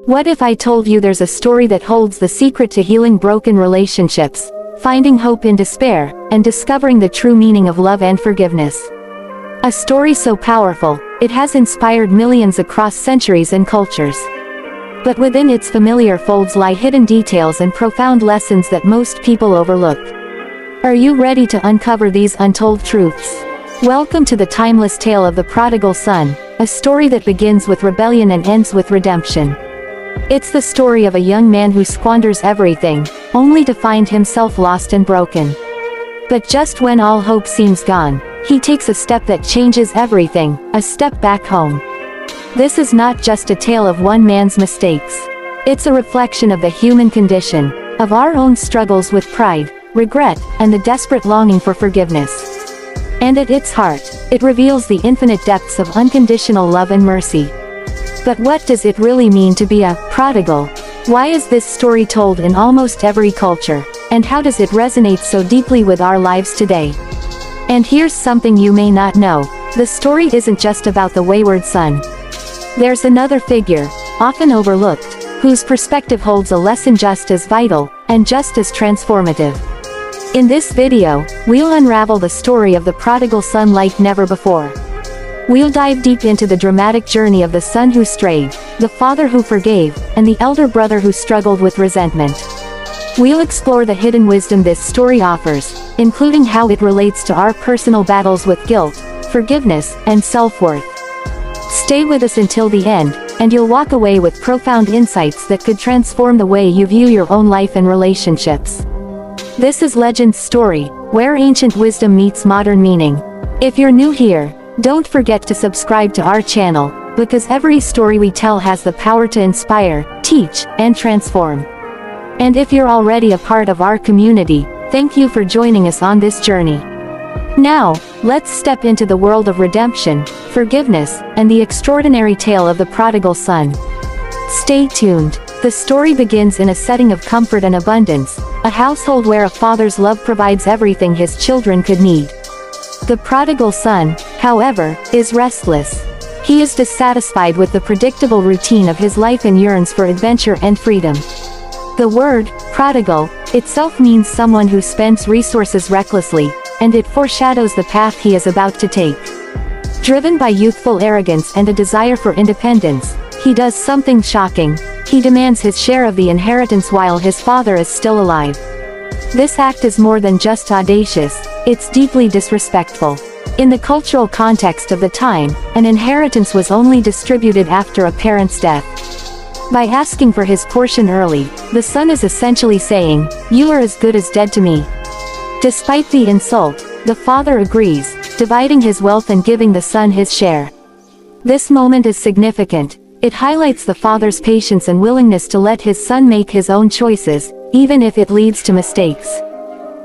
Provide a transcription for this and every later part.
What if I told you there's a story that holds the secret to healing broken relationships, finding hope in despair, and discovering the true meaning of love and forgiveness? A story so powerful, it has inspired millions across centuries and cultures. But within its familiar folds lie hidden details and profound lessons that most people overlook. Are you ready to uncover these untold truths? Welcome to the timeless tale of the Prodigal Son, a story that begins with rebellion and ends with redemption. It's the story of a young man who squanders everything, only to find himself lost and broken. But just when all hope seems gone, he takes a step that changes everything, a step back home. This is not just a tale of one man's mistakes. It's a reflection of the human condition, of our own struggles with pride, regret, and the desperate longing for forgiveness. And at its heart, it reveals the infinite depths of unconditional love and mercy. But what does it really mean to be a prodigal? Why is this story told in almost every culture, and how does it resonate so deeply with our lives today? And here's something you may not know: the story isn't just about the wayward son. There's another figure, often overlooked, whose perspective holds a lesson just as vital, and just as transformative. In this video, we'll unravel the story of the prodigal son like never before. We'll dive deep into the dramatic journey of the son who strayed, the father who forgave, and the elder brother who struggled with resentment. We'll explore the hidden wisdom this story offers, including how it relates to our personal battles with guilt, forgiveness, and self-worth. Stay with us until the end, and you'll walk away with profound insights that could transform the way you view your own life and relationships. This is Legend's Story, where ancient wisdom meets modern meaning. If you're new here, don't forget to subscribe to our channel, because every story we tell has the power to inspire, teach, and transform. And if you're already a part of our community, thank you for joining us on this journey. Now, let's step into the world of redemption, forgiveness, and the extraordinary tale of the prodigal son. Stay tuned. The story begins in a setting of comfort and abundance, a household where a father's love provides everything his children could need. The prodigal son, however, is restless. He is dissatisfied with the predictable routine of his life and yearns for adventure and freedom. The word, prodigal, itself means someone who spends resources recklessly, and it foreshadows the path he is about to take. Driven by youthful arrogance and a desire for independence, he does something shocking: he demands his share of the inheritance while his father is still alive. This act is more than just audacious, it's deeply disrespectful. In the cultural context of the time, an inheritance was only distributed after a parent's death. By asking for his portion early, the son is essentially saying, "You are as good as dead to me." Despite the insult, the father agrees, dividing his wealth and giving the son his share. This moment is significant. It highlights the father's patience and willingness to let his son make his own choices, even if it leads to mistakes.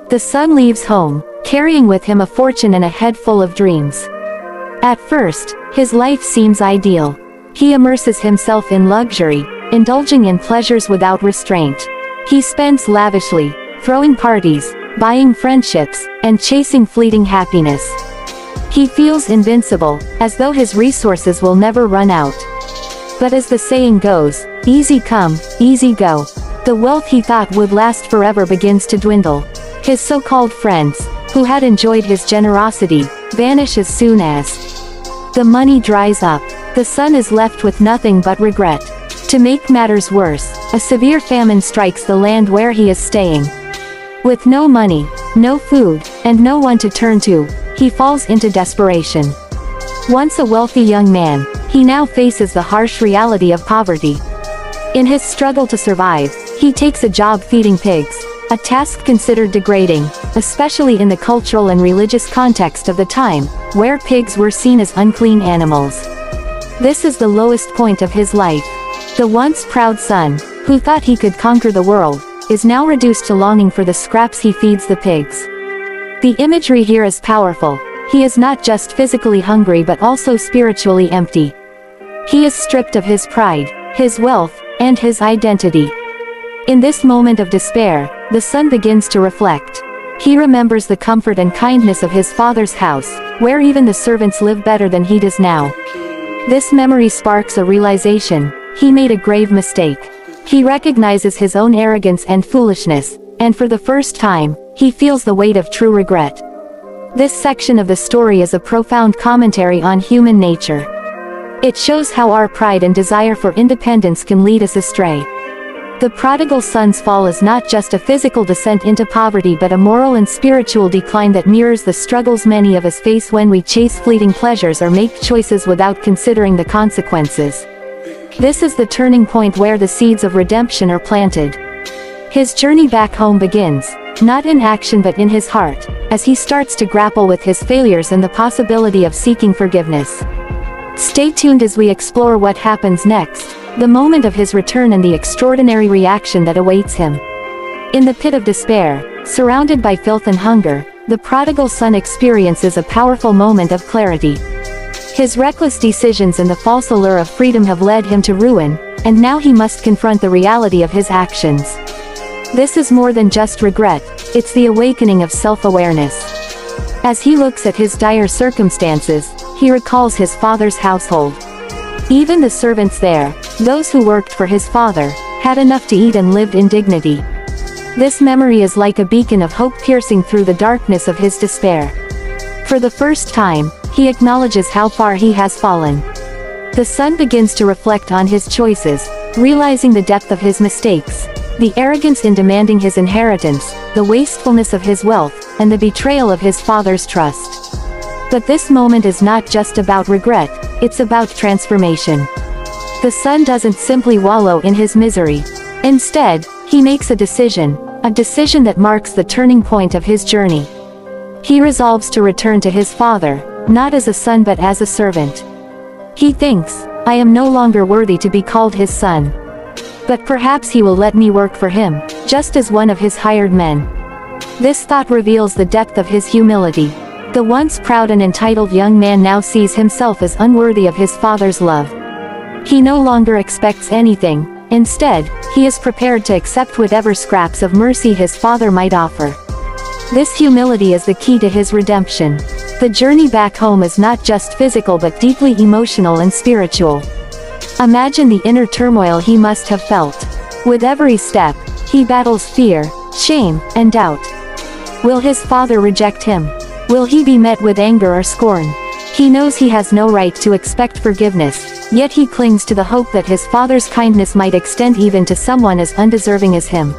The son leaves home, carrying with him a fortune and a head full of dreams. At first, his life seems ideal. He immerses himself in luxury, indulging in pleasures without restraint. He spends lavishly, throwing parties, buying friendships, and chasing fleeting happiness. He feels invincible, as though his resources will never run out. But as the saying goes, easy come, easy go. The wealth he thought would last forever begins to dwindle. His so-called friends, who had enjoyed his generosity, vanish as soon as the money dries up. The son is left with nothing but regret. To make matters worse, a severe famine strikes the land where he is staying. With no money, no food, and no one to turn to, he falls into desperation. Once a wealthy young man, he now faces the harsh reality of poverty. In his struggle to survive, he takes a job feeding pigs, a task considered degrading, especially in the cultural and religious context of the time, where pigs were seen as unclean animals. This is the lowest point of his life. The once proud son, who thought he could conquer the world, is now reduced to longing for the scraps he feeds the pigs. The imagery here is powerful. He is not just physically hungry but also spiritually empty. He is stripped of his pride, his wealth, and his identity. In this moment of despair, the son begins to reflect. He remembers the comfort and kindness of his father's house, where even the servants live better than he does now. This memory sparks a realization: he made a grave mistake. He recognizes his own arrogance and foolishness, and for the first time, he feels the weight of true regret. This section of the story is a profound commentary on human nature. It shows how our pride and desire for independence can lead us astray. The prodigal son's fall is not just a physical descent into poverty but a moral and spiritual decline that mirrors the struggles many of us face when we chase fleeting pleasures or make choices without considering the consequences. This is the turning point where the seeds of redemption are planted. His journey back home begins, not in action but in his heart, as he starts to grapple with his failures and the possibility of seeking forgiveness. Stay tuned as we explore what happens next, the moment of his return and the extraordinary reaction that awaits him. In the pit of despair, surrounded by filth and hunger, the prodigal son experiences a powerful moment of clarity. His reckless decisions and the false allure of freedom have led him to ruin, and now he must confront the reality of his actions. This is more than just regret, it's the awakening of self-awareness. As he looks at his dire circumstances, he recalls his father's household. Even the servants there, those who worked for his father, had enough to eat and lived in dignity. This memory is like a beacon of hope piercing through the darkness of his despair. For the first time, he acknowledges how far he has fallen. The son begins to reflect on his choices, realizing the depth of his mistakes, the arrogance in demanding his inheritance, the wastefulness of his wealth, and the betrayal of his father's trust. But this moment is not just about regret, it's about transformation. The son doesn't simply wallow in his misery. Instead, he makes a decision that marks the turning point of his journey. He resolves to return to his father, not as a son but as a servant. He thinks, I am no longer worthy to be called his son. But perhaps he will let me work for him, just as one of his hired men. This thought reveals the depth of his humility. The once proud and entitled young man now sees himself as unworthy of his father's love. He no longer expects anything, instead, he is prepared to accept whatever scraps of mercy his father might offer. This humility is the key to his redemption. The journey back home is not just physical but deeply emotional and spiritual. Imagine the inner turmoil he must have felt. With every step, he battles fear, shame, and doubt. Will his father reject him? Will he be met with anger or scorn? He knows he has no right to expect forgiveness, yet he clings to the hope that his father's kindness might extend even to someone as undeserving as him.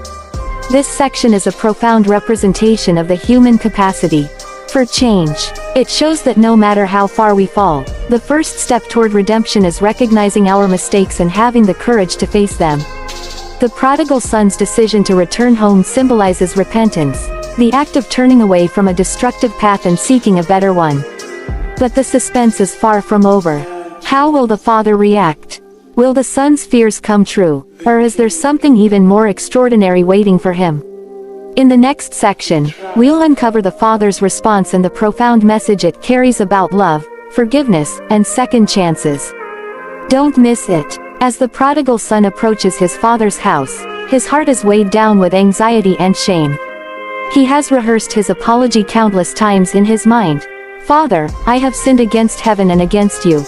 This section is a profound representation of the human capacity for change. It shows that no matter how far we fall, the first step toward redemption is recognizing our mistakes and having the courage to face them. The prodigal son's decision to return home symbolizes repentance, the act of turning away from a destructive path and seeking a better one. But the suspense is far from over. How will the father react? Will the son's fears come true, or is there something even more extraordinary waiting for him? In the next section, we'll uncover the father's response and the profound message it carries about love, forgiveness, and second chances. Don't miss it. As the prodigal son approaches his father's house, his heart is weighed down with anxiety and shame. He has rehearsed his apology countless times in his mind. Father, I have sinned against heaven and against you.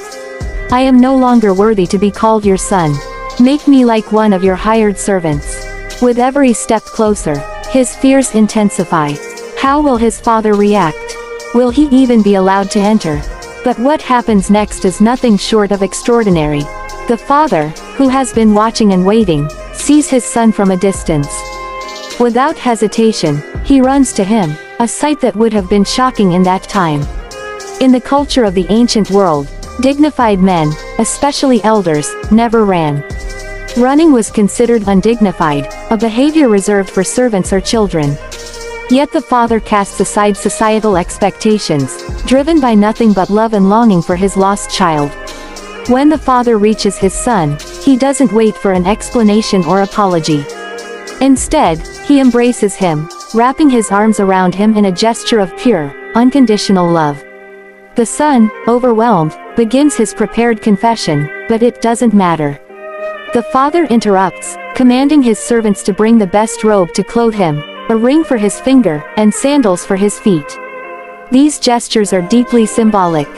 I am no longer worthy to be called your son. Make me like one of your hired servants. With every step closer, his fears intensify. How will his father react? Will he even be allowed to enter? But what happens next is nothing short of extraordinary. The father, who has been watching and waiting, sees his son from a distance. Without hesitation, he runs to him, a sight that would have been shocking in that time. In the culture of the ancient world, dignified men, especially elders, never ran. Running was considered undignified, a behavior reserved for servants or children. Yet the father casts aside societal expectations, driven by nothing but love and longing for his lost child. When the father reaches his son, he doesn't wait for an explanation or apology. Instead, he embraces him, wrapping his arms around him in a gesture of pure, unconditional love. The son, overwhelmed, begins his prepared confession, but it doesn't matter. The father interrupts, commanding his servants to bring the best robe to clothe him, a ring for his finger, and sandals for his feet. These gestures are deeply symbolic.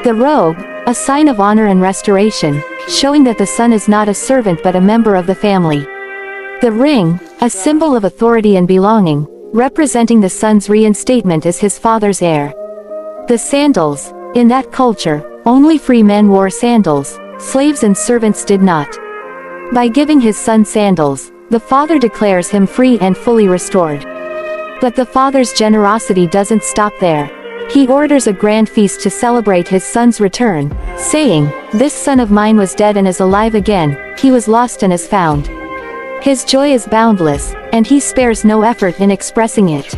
The robe, a sign of honor and restoration, showing that the son is not a servant but a member of the family. The ring, a symbol of authority and belonging, representing the son's reinstatement as his father's heir. The sandals, in that culture, only free men wore sandals, slaves and servants did not. By giving his son sandals, the father declares him free and fully restored. But the father's generosity doesn't stop there. He orders a grand feast to celebrate his son's return, saying, "This son of mine was dead and is alive again, he was lost and is found." His joy is boundless, and he spares no effort in expressing it.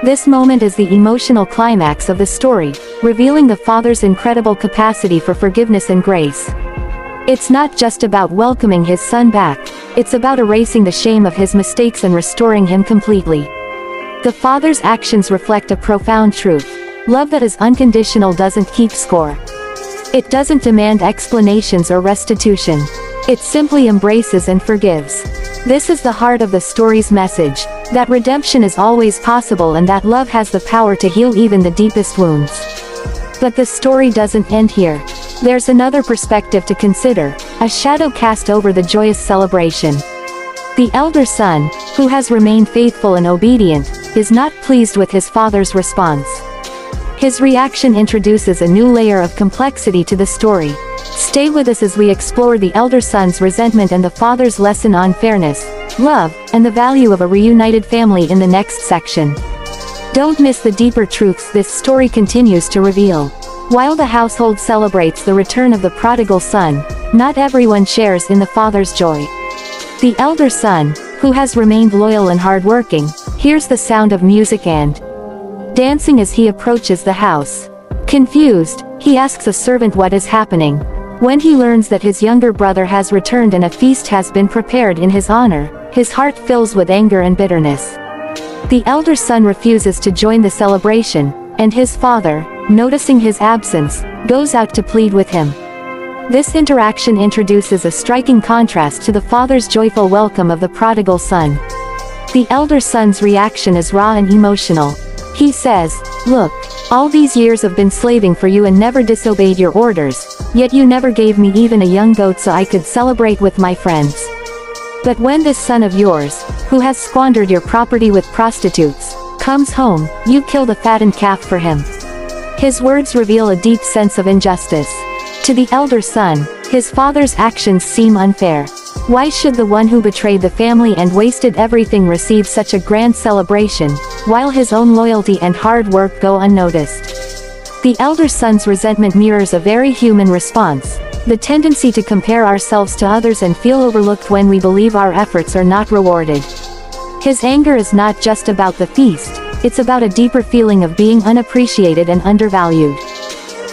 This moment is the emotional climax of the story, revealing the father's incredible capacity for forgiveness and grace. It's not just about welcoming his son back, it's about erasing the shame of his mistakes and restoring him completely. The father's actions reflect a profound truth. Love that is unconditional doesn't keep score. It doesn't demand explanations or restitution. It simply embraces and forgives. This is the heart of the story's message, that redemption is always possible and that love has the power to heal even the deepest wounds. But the story doesn't end here. There's another perspective to consider, a shadow cast over the joyous celebration. The elder son, who has remained faithful and obedient, is not pleased with his father's response. His reaction introduces a new layer of complexity to the story. Stay with us as we explore the elder son's resentment and the father's lesson on fairness, love, and the value of a reunited family in the next section. Don't miss the deeper truths this story continues to reveal. While the household celebrates the return of the prodigal son, not everyone shares in the father's joy. The elder son, who has remained loyal and hardworking, hears the sound of music and dancing as he approaches the house. Confused, he asks a servant what is happening. When he learns that his younger brother has returned and a feast has been prepared in his honor, his heart fills with anger and bitterness. The elder son refuses to join the celebration, and his father, noticing his absence, goes out to plead with him. This interaction introduces a striking contrast to the father's joyful welcome of the prodigal son. The elder son's reaction is raw and emotional. He says, "Look, all these years I've been slaving for you and never disobeyed your orders, yet you never gave me even a young goat so I could celebrate with my friends. But when this son of yours, who has squandered your property with prostitutes, comes home, you kill the fattened calf for him." His words reveal a deep sense of injustice. To the elder son, his father's actions seem unfair. Why should the one who betrayed the family and wasted everything receive such a grand celebration, while his own loyalty and hard work go unnoticed? The elder son's resentment mirrors a very human response, the tendency to compare ourselves to others and feel overlooked when we believe our efforts are not rewarded. His anger is not just about the feast, it's about a deeper feeling of being unappreciated and undervalued.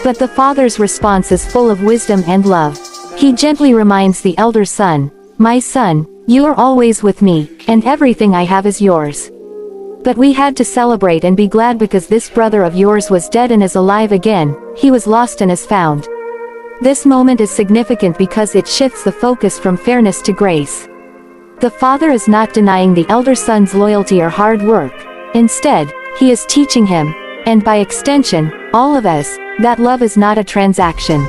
But the father's response is full of wisdom and love. He gently reminds the elder son, "My son, you are always with me, and everything I have is yours. But we had to celebrate and be glad because this brother of yours was dead and is alive again, he was lost and is found." This moment is significant because it shifts the focus from fairness to grace. The father is not denying the elder son's loyalty or hard work. Instead, he is teaching him, and by extension, all of us, that love is not a transaction.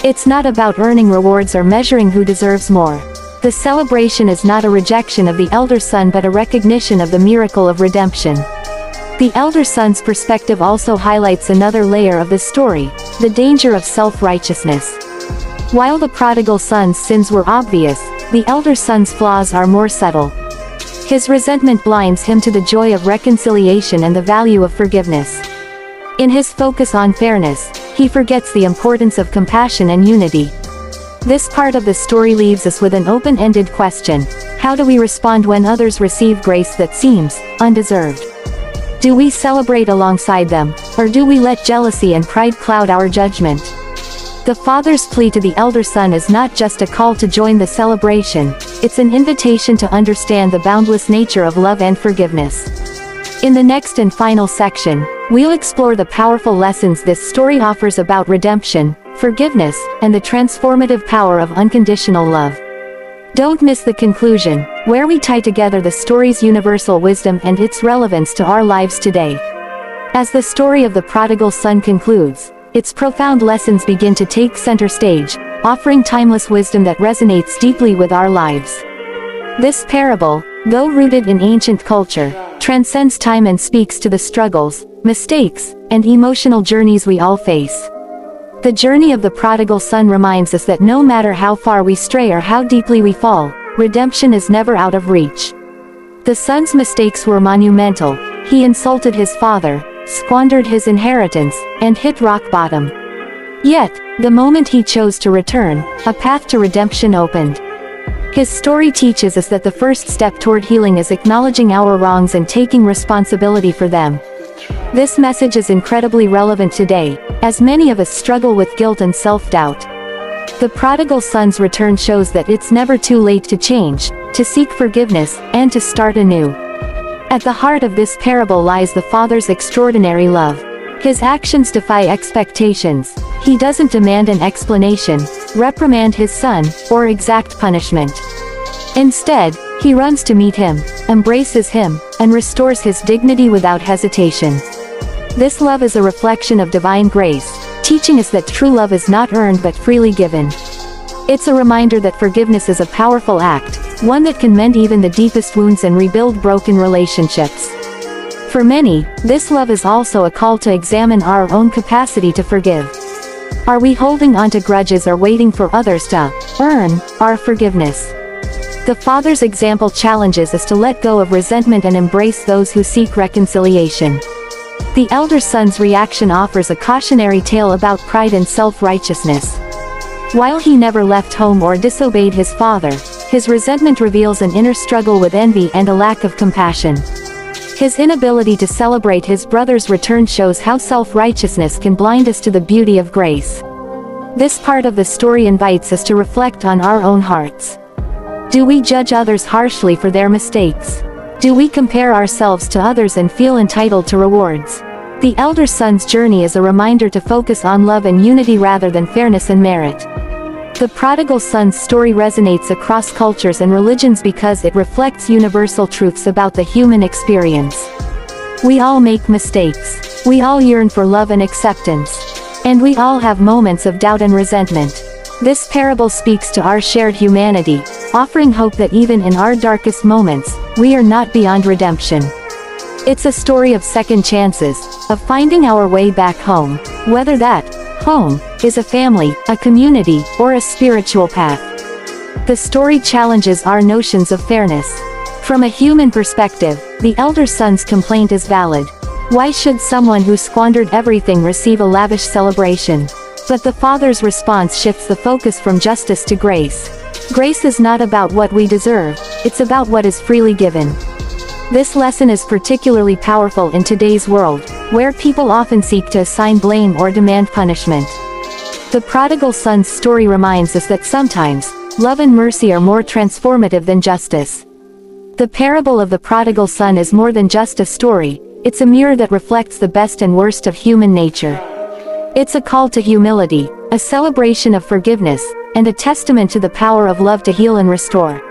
It's not about earning rewards or measuring who deserves more. The celebration is not a rejection of the elder son but a recognition of the miracle of redemption. The elder son's perspective also highlights another layer of the story, the danger of self-righteousness. While the prodigal son's sins were obvious, the elder son's flaws are more subtle. His resentment blinds him to the joy of reconciliation and the value of forgiveness. In his focus on fairness, he forgets the importance of compassion and unity. This part of the story leaves us with an open-ended question: how do we respond when others receive grace that seems undeserved? Do we celebrate alongside them, or do we let jealousy and pride cloud our judgment? The father's plea to the elder son is not just a call to join the celebration, it's an invitation to understand the boundless nature of love and forgiveness. In the next and final section, we'll explore the powerful lessons this story offers about redemption, forgiveness, and the transformative power of unconditional love. Don't miss the conclusion, where we tie together the story's universal wisdom and its relevance to our lives today. As the story of the prodigal son concludes, its profound lessons begin to take center stage, offering timeless wisdom that resonates deeply with our lives. This parable, though rooted in ancient culture, transcends time and speaks to the struggles, mistakes, and emotional journeys we all face. The journey of the prodigal son reminds us that no matter how far we stray or how deeply we fall, redemption is never out of reach. The son's mistakes were monumental. He insulted his father, squandered his inheritance, and hit rock bottom. Yet, the moment he chose to return, a path to redemption opened. His story teaches us that the first step toward healing is acknowledging our wrongs and taking responsibility for them. This message is incredibly relevant today, as many of us struggle with guilt and self-doubt. The prodigal son's return shows that it's never too late to change, to seek forgiveness, and to start anew. At the heart of this parable lies the father's extraordinary love. His actions defy expectations. He doesn't demand an explanation, reprimand his son, or exact punishment. Instead, he runs to meet him, embraces him, and restores his dignity without hesitation. This love is a reflection of divine grace, teaching us that true love is not earned but freely given. It's a reminder that forgiveness is a powerful act, one that can mend even the deepest wounds and rebuild broken relationships. For many, this love is also a call to examine our own capacity to forgive. Are we holding on to grudges or waiting for others to earn our forgiveness? The Father's example challenges us to let go of resentment and embrace those who seek reconciliation. The elder son's reaction offers a cautionary tale about pride and self-righteousness. While he never left home or disobeyed his father, his resentment reveals an inner struggle with envy and a lack of compassion. His inability to celebrate his brother's return shows how self-righteousness can blind us to the beauty of grace. This part of the story invites us to reflect on our own hearts. Do we judge others harshly for their mistakes? Do we compare ourselves to others and feel entitled to rewards? The elder son's journey is a reminder to focus on love and unity rather than fairness and merit. The prodigal son's story resonates across cultures and religions because it reflects universal truths about the human experience. We all make mistakes. We all yearn for love and acceptance. And we all have moments of doubt and resentment. This parable speaks to our shared humanity, offering hope that even in our darkest moments, we are not beyond redemption. It's a story of second chances, of finding our way back home, whether that home is a family, a community, or a spiritual path. The story challenges our notions of fairness. From a human perspective, the elder son's complaint is valid. Why should someone who squandered everything receive a lavish celebration? But the father's response shifts the focus from justice to grace. Grace is not about what we deserve, it's about what is freely given. This lesson is particularly powerful in today's world, where people often seek to assign blame or demand punishment. The prodigal son's story reminds us that sometimes, love and mercy are more transformative than justice. The parable of the prodigal son is more than just a story, it's a mirror that reflects the best and worst of human nature. It's a call to humility, a celebration of forgiveness, and a testament to the power of love to heal and restore.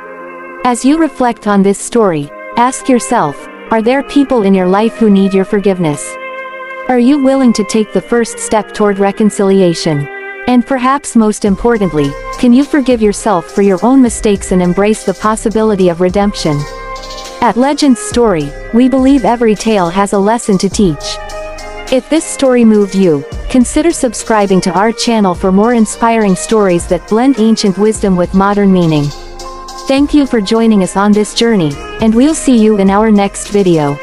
As you reflect on this story, ask yourself, are there people in your life who need your forgiveness? Are you willing to take the first step toward reconciliation? And perhaps most importantly, can you forgive yourself for your own mistakes and embrace the possibility of redemption? At Legend's Story, we believe every tale has a lesson to teach. If this story moved you, consider subscribing to our channel for more inspiring stories that blend ancient wisdom with modern meaning. Thank you for joining us on this journey, and we'll see you in our next video.